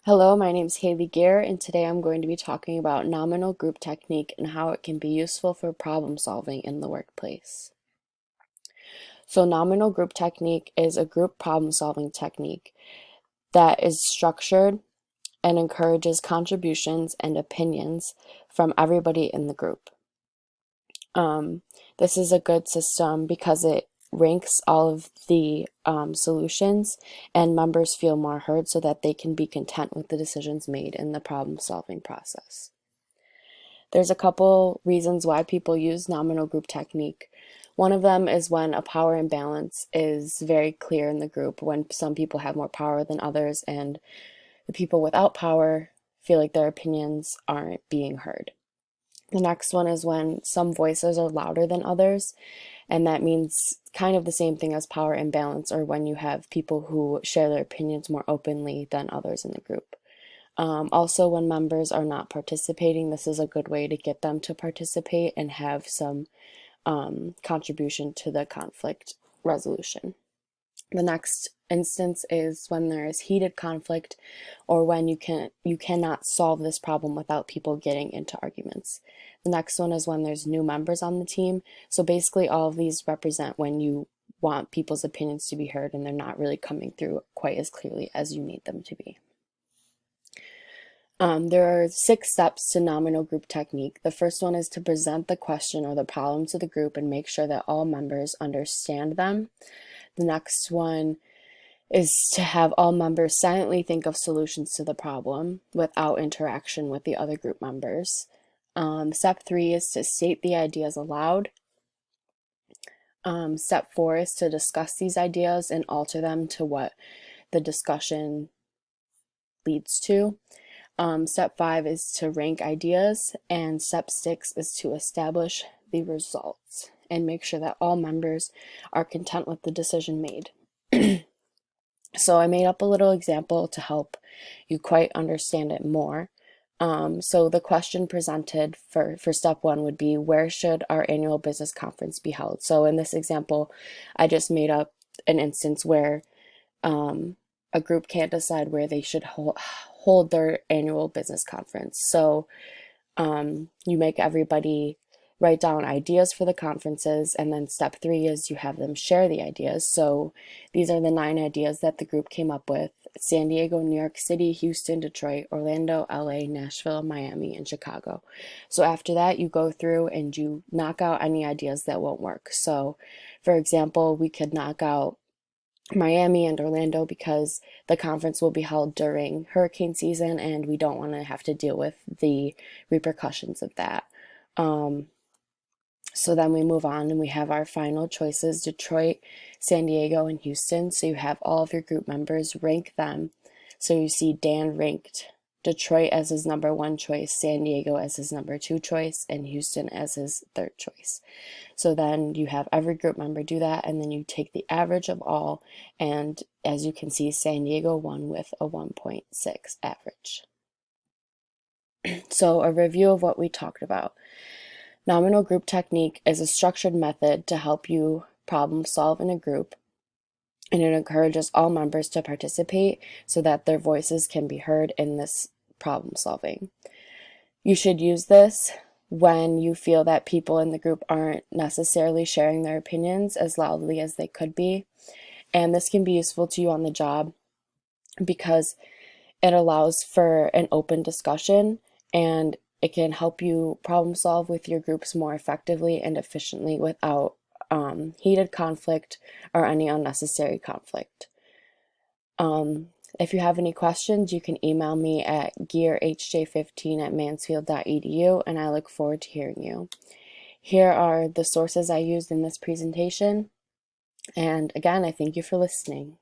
Hello, my name is Haley Gear, and today I'm going to be talking about nominal group technique and how it can be useful for problem solving in the workplace. So, nominal group technique is a group problem solving technique that is structured and encourages contributions and opinions from everybody in the group. This is a good system because it ranks all of the solutions and members feel more heard so that they can be content with the decisions made in the problem solving process. There's a couple reasons why people use nominal group technique. One of them is when a power imbalance is very clear in the group, when some people have more power than others and the people without power feel like their opinions aren't being heard. The next one is when some voices are louder than others, and that means kind of the same thing as power imbalance, or when you have people who share their opinions more openly than others in the group. Also, when members are not participating, this is a good way to get them to participate and have some contribution to the conflict resolution. The next instance is when there is heated conflict or when you cannot solve this problem without people getting into arguments. The next one is when there's new members on the team. So basically all of these represent when you want people's opinions to be heard and they're not really coming through quite as clearly as you need them to be. There are 6 steps to nominal group technique. The first one is to present the question or the problem to the group and make sure that all members understand them. The next one is to have all members silently think of solutions to the problem without interaction with the other group members. Step 3 is to state the ideas aloud. Step 4 is to discuss these ideas and alter them to what the discussion leads to. Step 5 is to rank ideas, and step 6 is to establish the results and make sure that all members are content with the decision made. So I made up a little example to help you quite understand it more. So the question presented for step 1 would be, where should our annual business conference be held? So in this example, I just made up an instance where a group can't decide where they should hold their annual business conference. So you make everybody write down ideas for the conferences, and then step 3 is you have them share the ideas. So these are the 9 ideas that the group came up with: San Diego, New York City, Houston, Detroit, Orlando, LA, Nashville, Miami, and Chicago. So after that, you go through and you knock out any ideas that won't work. So for example, we could knock out Miami and Orlando because the conference will be held during hurricane season and we don't want to have to deal with the repercussions of that. So then we move on and we have our final choices: Detroit, San Diego, and Houston. So you have all of your group members rank them. So you see Dan ranked Detroit as his number 1 choice, San Diego as his number 2 choice, and Houston as his 3rd choice. So then you have every group member do that, and then you take the average of all, and as you can see, San Diego won with a 1.6 average. So a review of what we talked about. Nominal group technique is a structured method to help you problem solve in a group, and it encourages all members to participate so that their voices can be heard in this problem solving. You should use this when you feel that people in the group aren't necessarily sharing their opinions as loudly as they could be. And this can be useful to you on the job because it allows for an open discussion, and it can help you problem solve with your groups more effectively and efficiently without heated conflict or any unnecessary conflict. If you have any questions, you can email me at gearhj15@mansfield.edu, and I look forward to hearing you. Here are the sources I used in this presentation, and again, I thank you for listening.